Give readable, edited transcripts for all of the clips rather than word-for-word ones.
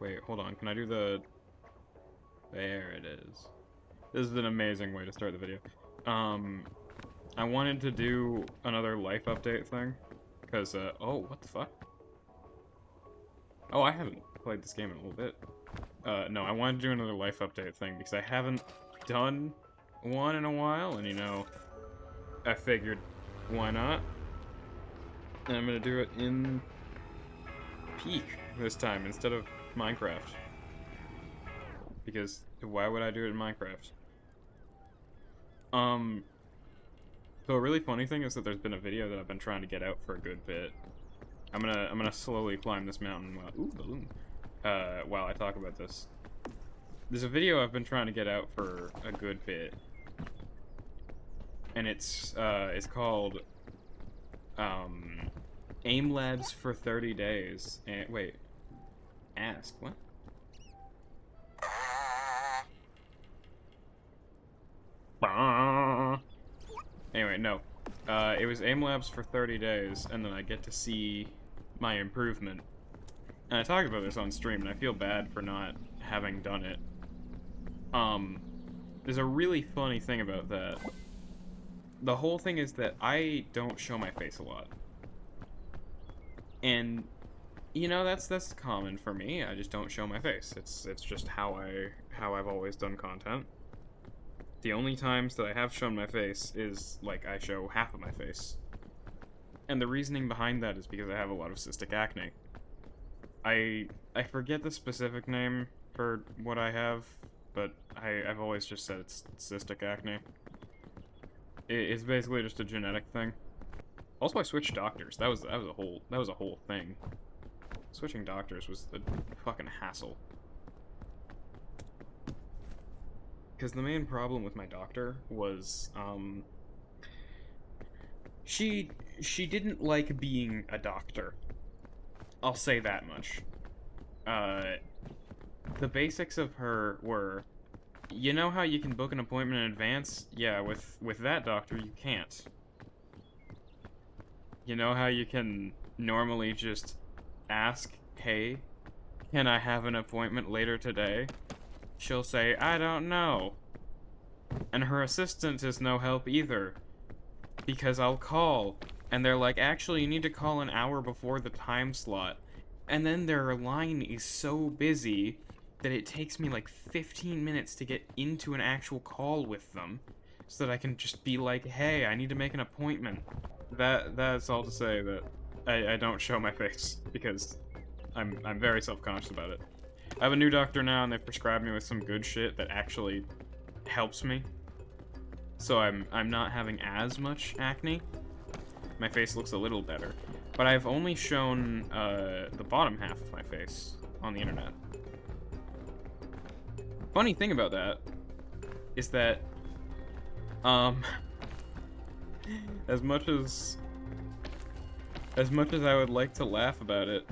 Wait, hold on. Can I do the... There it is. This is an amazing way to start the video. I wanted to do another life update thing. Because, oh, what the fuck? Oh, I haven't played this game in a little bit. No, I wanted to do another life update thing because I haven't done one in a while, and you know, I figured, why not? And I'm gonna do it in Peak this time instead of Minecraft. Because why would I do it in Minecraft? So a really funny thing is that there's been a video that I've been trying to get out for a good bit. I'm gonna slowly climb this mountain while balloon. While I talk about this. There's a video I've been trying to get out for a good bit. And it's called Aim Labs for 30 days. And wait. Ask what? Anyway, no. It was Aim Labs for 30 days, and then I get to see my improvement. And I talked about this on stream, and I feel bad for not having done it. There's a really funny thing about that. The whole thing is that I don't show my face a lot. And, you know, that's common for me. I just don't show my face. It's just how I've always done content. The only times that I have shown my face is, like, I show half of my face. And the reasoning behind that is because I have a lot of cystic acne. I forget the specific name for what I have, but I've always just said it's cystic acne. It's basically just a genetic thing. Also, I switched doctors. That was a whole thing. Switching doctors was a fucking hassle. Because the main problem with my doctor was, she didn't like being a doctor. I'll say that much. The basics of her were, you know how you can book an appointment in advance? Yeah, with that doctor, you can't. You know how you can normally just ask, hey, can I have an appointment later today? She'll say, I don't know. And her assistant is no help either. Because I'll call, and they're like, actually, you need to call an hour before the time slot. And then their line is so busy that it takes me like 15 minutes to get into an actual call with them. So that I can just be like, hey, I need to make an appointment. That's all to say that I don't show my face, because I'm very self-conscious about it. I have a new doctor now, and they prescribed me with some good shit that actually helps me. So I'm not having as much acne. My face looks a little better. But I've only shown the bottom half of my face on the internet. Funny thing about that is that as much as I would like to laugh about it,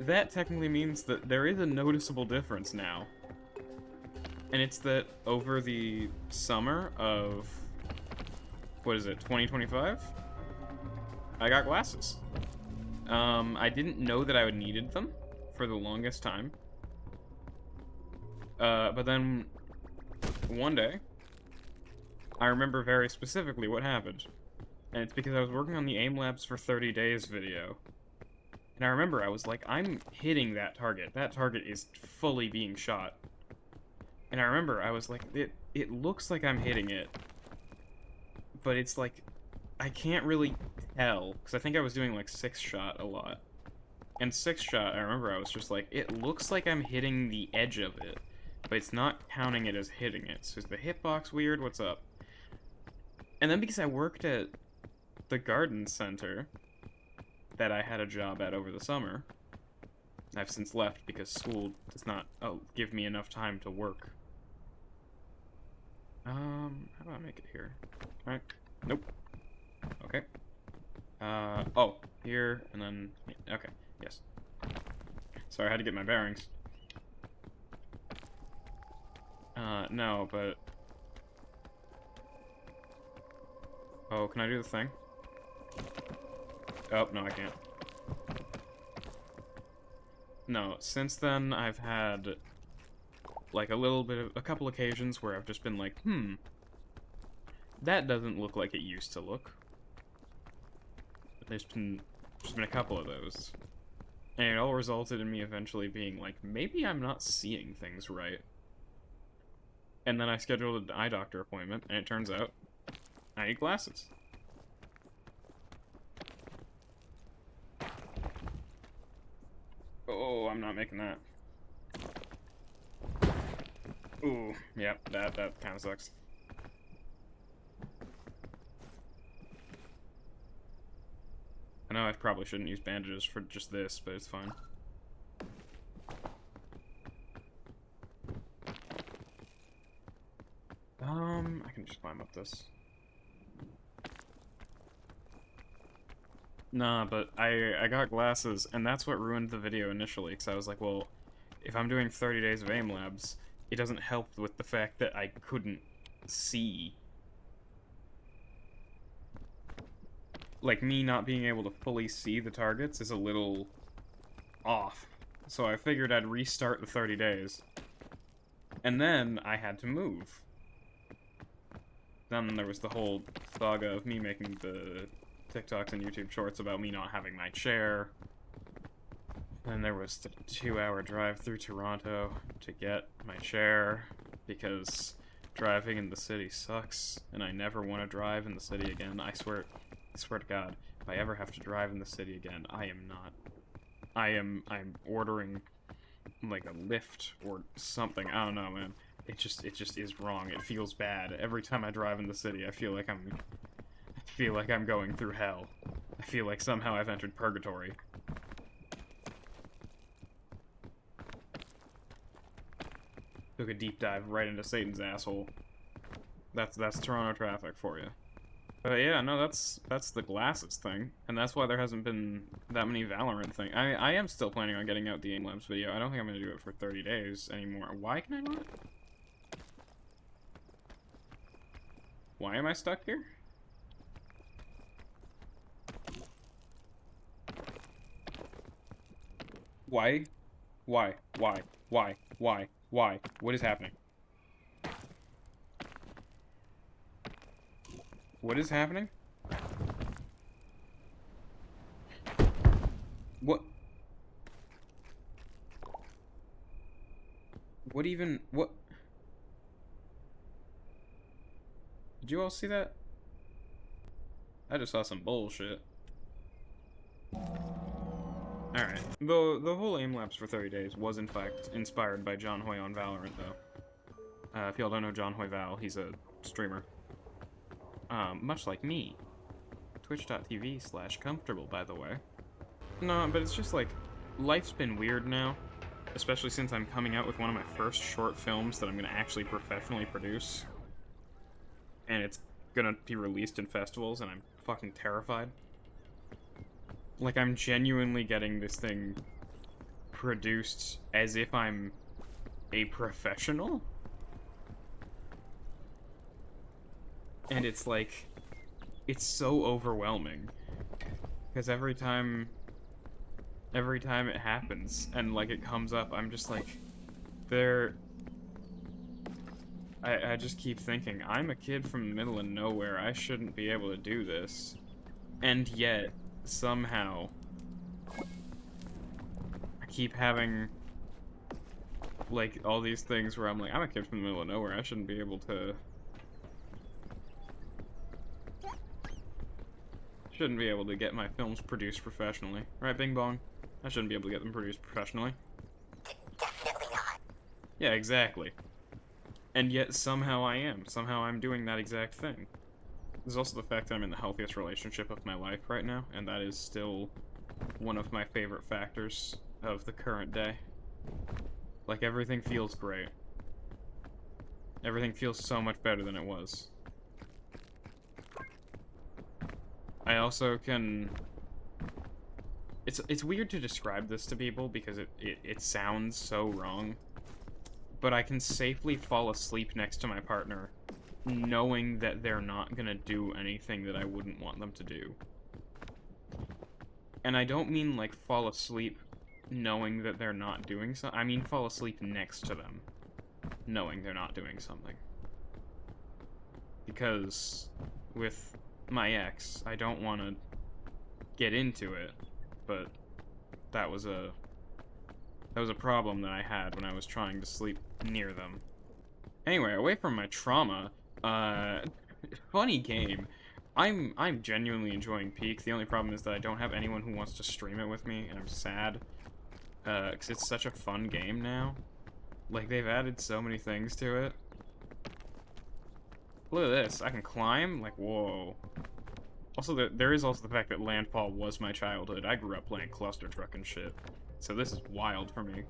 that technically means that there is a noticeable difference now. And it's that over the summer of, what is it, 2025? I got glasses. I didn't know that I would needed them for the longest time. But then one day, I remember very specifically what happened. And it's because I was working on the Aim Labs for 30 days video. And I remember I was like, I'm hitting that target. That target is fully being shot. And I remember I was like, it looks like I'm hitting it. But it's like, I can't really tell. Because I think I was doing like 6-shot a lot. And 6-shot, I remember I was just like, it looks like I'm hitting the edge of it. But it's not counting it as hitting it. So is the hitbox weird? What's up? And then because I worked at the garden center that I had a job at over the summer, I've since left because school does not give me enough time to work. How do I make it here? Alright. Nope. Okay. Oh, here, and then, okay, yes. Sorry, I had to get my bearings. No, but... Oh, can I do the thing? Oh, no, I can't. No, since then I've had like a couple occasions where I've just been like, that doesn't look like it used to look. There's been a couple of those. And it all resulted in me eventually being like, maybe I'm not seeing things right. And then I scheduled an eye doctor appointment, and it turns out I need glasses. Oh, I'm not making that. Ooh, yep, that kind of sucks. I know I probably shouldn't use bandages for just this, but it's fine. I can just climb up this. Nah, but I got glasses, and that's what ruined the video initially, because I was like, well, if I'm doing 30 days of aim labs, it doesn't help with the fact that I couldn't see. Like, me not being able to fully see the targets is a little off. So I figured I'd restart the 30 days. And then I had to move. Then there was the whole saga of me making the TikToks and YouTube shorts about me not having my chair. Then there was the 2-hour drive through Toronto to get my chair, because driving in the city sucks, and I never want to drive in the city again. I swear to God, if I ever have to drive in the city again, I'm ordering like a Lyft or something. I don't know, man. It just is wrong. It feels bad. Every time I drive in the city, I feel like I'm going through hell. I feel like somehow I've entered purgatory. Took a deep dive right into Satan's asshole. That's Toronto traffic for you. But yeah, no, that's the glasses thing, and that's why there hasn't been that many Valorant things. I am still planning on getting out the aim labs video. I don't think I'm gonna do it for 30 days anymore. Why can I not? Why am I stuck here? Why? Why? Why? Why? Why? Why? What is happening? What is happening? What? What even? What? Did you all see that? I just saw some bullshit. Alright. The whole aim labs for 30 days was in fact inspired by John Hoy on Valorant, though. If y'all don't know John Hoy Val, he's a streamer. Much like me. Twitch.tv/comfortable, by the way. No, but it's just like, life's been weird now. Especially since I'm coming out with one of my first short films that I'm gonna actually professionally produce. And it's gonna be released in festivals, and I'm fucking terrified. Like, I'm genuinely getting this thing produced as if I'm a professional? And it's like, it's so overwhelming. Because every time it happens, and like it comes up, I'm just like, I just keep thinking, I'm a kid from the middle of nowhere, I shouldn't be able to do this. And yet, somehow, I keep having, like, all these things where I'm like, I'm a kid from the middle of nowhere, I shouldn't be able to... get my films produced professionally. Right, Bing Bong? I shouldn't be able to get them produced professionally. Definitely not. Yeah, exactly. And yet, somehow I am. Somehow I'm doing that exact thing. There's also the fact that I'm in the healthiest relationship of my life right now, and that is still one of my favorite factors of the current day. Like, everything feels great. Everything feels so much better than it was. I also can... It's weird to describe this to people because it sounds so wrong. But I can safely fall asleep next to my partner knowing that they're not gonna do anything that I wouldn't want them to do. And I don't mean, like, fall asleep knowing that they're not doing something. I mean, fall asleep next to them, knowing they're not doing something. Because with my ex, I don't want to get into it, but that was a problem that I had when I was trying to sleep near them. Anyway, away from my trauma, funny game. I'm genuinely enjoying Peak. The only problem is that I don't have anyone who wants to stream it with me, and I'm sad. Because it's such a fun game now. Like, they've added so many things to it. Look at this. I can climb? Like, whoa. Also, there is also the fact that Landfall was my childhood. I grew up playing Cluster Truck and shit. So this is wild for me.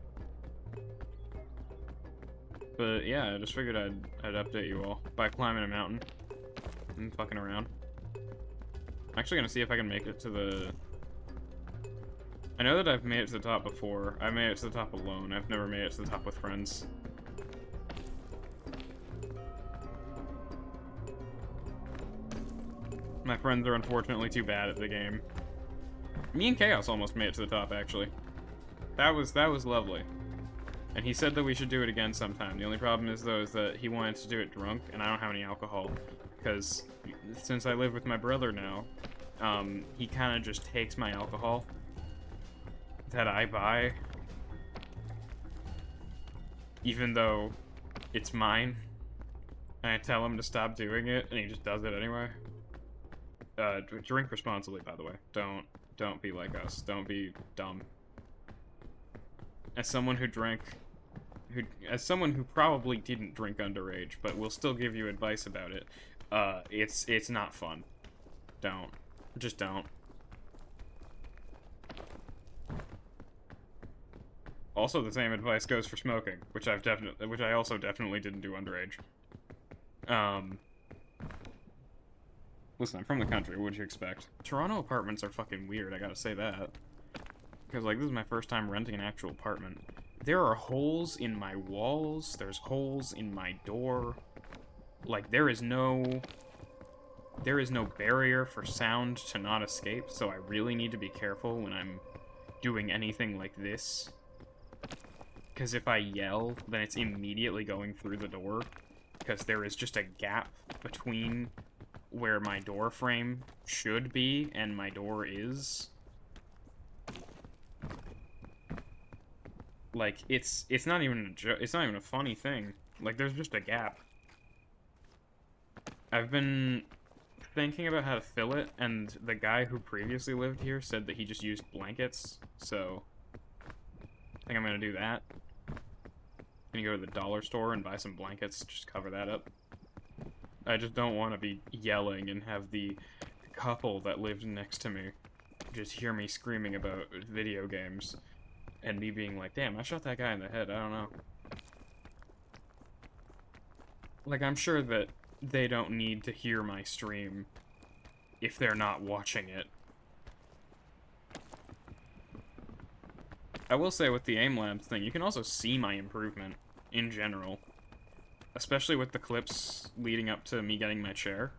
But yeah, I just figured I'd update you all by climbing a mountain and fucking around. I'm actually gonna see if I can make it to the... I know that I've made it to the top before. I made it to the top alone. I've never made it to the top with friends. My friends are unfortunately too bad at the game. Me and Chaos almost made it to the top, actually. That was lovely. And he said that we should do it again sometime. The only problem is, though, is that he wanted to do it drunk, and I don't have any alcohol. Because since I live with my brother now, he kind of just takes my alcohol that I buy, even though it's mine. And I tell him to stop doing it, and he just does it anyway. Drink responsibly, by the way. Don't be like us. Don't be dumb. As someone who probably didn't drink underage, but will still give you advice about it, it's not fun. Don't. Just don't. Also, the same advice goes for smoking, which I also definitely didn't do underage. Listen, I'm from the country, what would you expect? Toronto apartments are fucking weird, I gotta say that. Because, like, this is my first time renting an actual apartment. There are holes in my walls, there's holes in my door. Like, there is no barrier for sound to not escape, so I really need to be careful when I'm doing anything like this. Because if I yell, then it's immediately going through the door. Because there is just a gap between where my door frame should be and my door is. Like, it's not even it's not even a funny thing. Like, there's just a gap. I've been thinking about how to fill it, and the guy who previously lived here said that he just used blankets, so I think I'm gonna do that. I'm gonna go to the dollar store and buy some blankets, just cover that up. I just don't want to be yelling and have the couple that lived next to me just hear me screaming about video games. And me being like, damn, I shot that guy in the head, I don't know. Like, I'm sure that they don't need to hear my stream if they're not watching it. I will say with the aim labs thing, you can also see my improvement in general. Especially with the clips leading up to me getting my chair.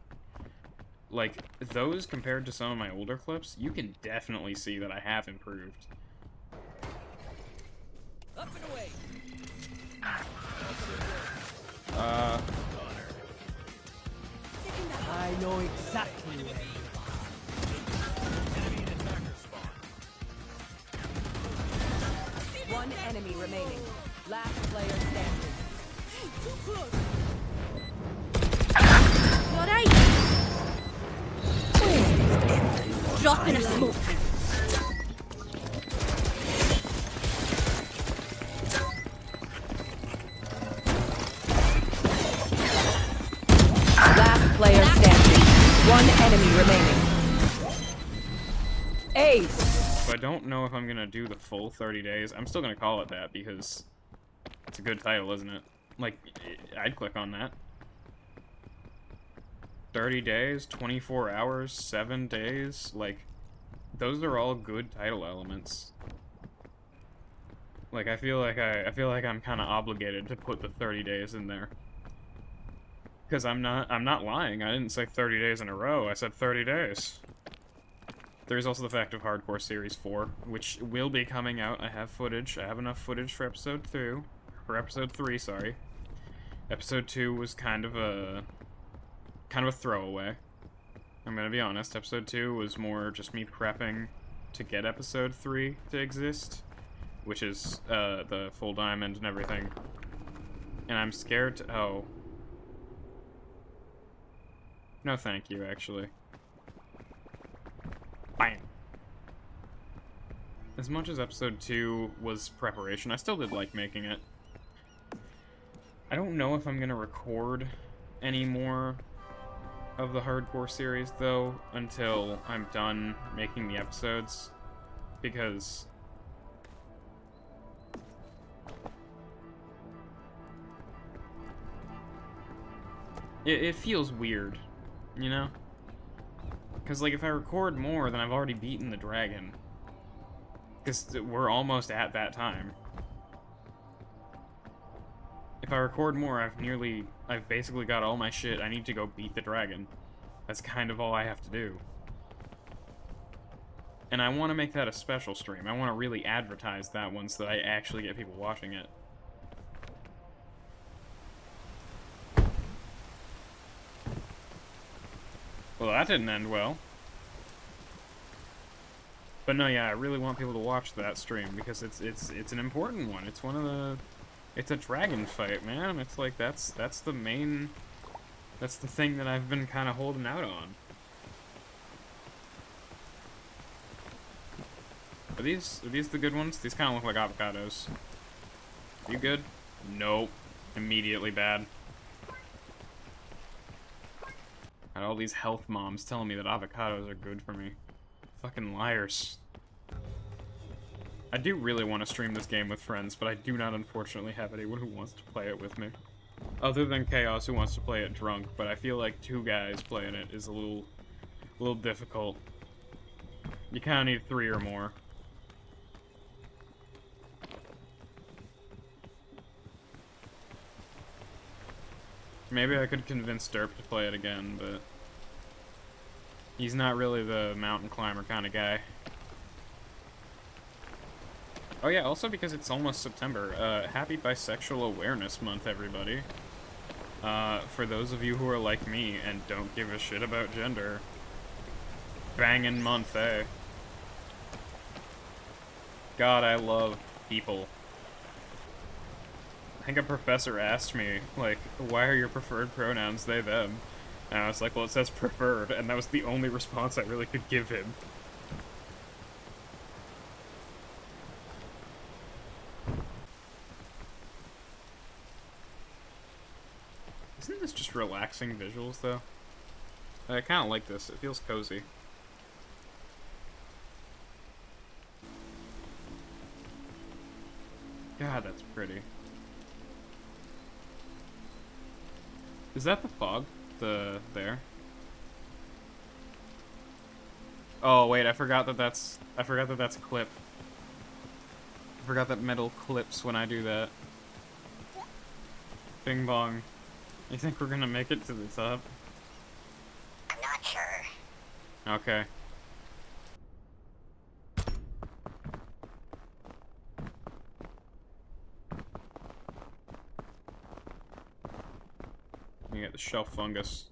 Like, those compared to some of my older clips, you can definitely see that I have improved. Up and away. I know exactly where. One enemy remaining. Last player standing. Too close. You're right. Drop in a smoke. Last player standing. One enemy remaining. Ace. So I don't know if I'm gonna do the full 30 days. I'm still gonna call it that because it's a good title, isn't it? Like, I'd click on that. 30 days, 24 hours, 7 days, like, those are all good title elements. Like, I feel like I'm kind of obligated to put the 30 days in there. Because I'm not lying. I didn't say 30 days in a row. I said 30 days. There's also the fact of Hardcore Series 4, which will be coming out. I have footage. I have enough footage for episode 2. For episode 3, sorry. Episode 2 was kind of a throwaway. I'm gonna be honest. Episode 2 was more just me prepping to get episode 3 to exist, which is the full diamond and everything. And I'm scared to... Oh. No thank you, actually. Bam. As much as episode 2 was preparation, I still did like making it. I don't know if I'm gonna record any more of the Hardcore series, though, until I'm done making the episodes, because... It feels weird, you know? Because, like, if I record more, then I've already beaten the dragon. Because we're almost at that time. If I record more, I've basically got all my shit. I need to go beat the dragon. That's kind of all I have to do. And I want to make that a special stream. I want to really advertise that one so that I actually get people watching it. Well, that didn't end well. But no, yeah, I really want people to watch that stream because it's an important one. It's one of the... It's a dragon fight, man. It's like, that's the main... That's the thing that I've been kind of holding out on. Are these the good ones? These kind of look like avocados. You good? Nope. Immediately bad. Got all these health moms telling me that avocados are good for me. Fucking liars. I do really want to stream this game with friends, but I do not unfortunately have anyone who wants to play it with me. Other than Chaos, who wants to play it drunk, but I feel like 2 guys playing it is a little difficult. You kind of need 3 or more. Maybe I could convince Derp to play it again, but... He's not really the mountain climber kind of guy. Oh yeah, also because it's almost September. Happy Bisexual Awareness Month, everybody. For those of you who are like me and don't give a shit about gender. Bangin' month, eh? God, I love people. I think a professor asked me, like, why are your preferred pronouns they, them? And I was like, well, it says preferred, and that was the only response I really could give him. Isn't this just relaxing visuals, though? I kind of like this. It feels cozy. God, that's pretty. Is that the fog? There? Oh, wait, I forgot that that's a clip. I forgot that metal clips when I do that. Bing bong. You think we're gonna make it to the top? I'm not sure. Okay. You get the shelf fungus.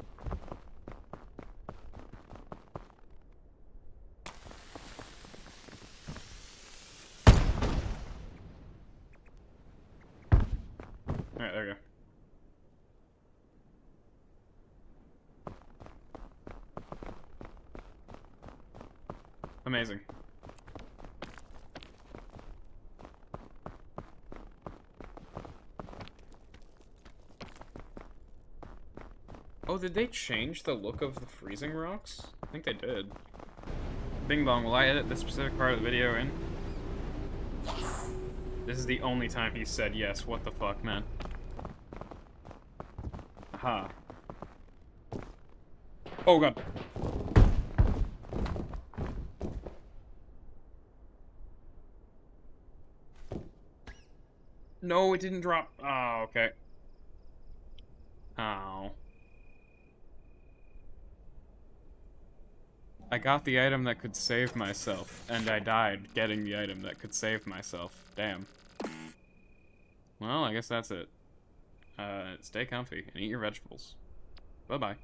Alright, there we go. Amazing. Oh, did they change the look of the freezing rocks? I think they did. Bing bong, will I edit this specific part of the video in? Yes. This is the only time he said yes. What the fuck, man? Aha. Oh god. No, it didn't drop. Oh, okay. Oh. I got the item that could save myself, and I died getting the item that could save myself. Damn. Well, I guess that's it. Stay comfy and eat your vegetables. Bye-bye.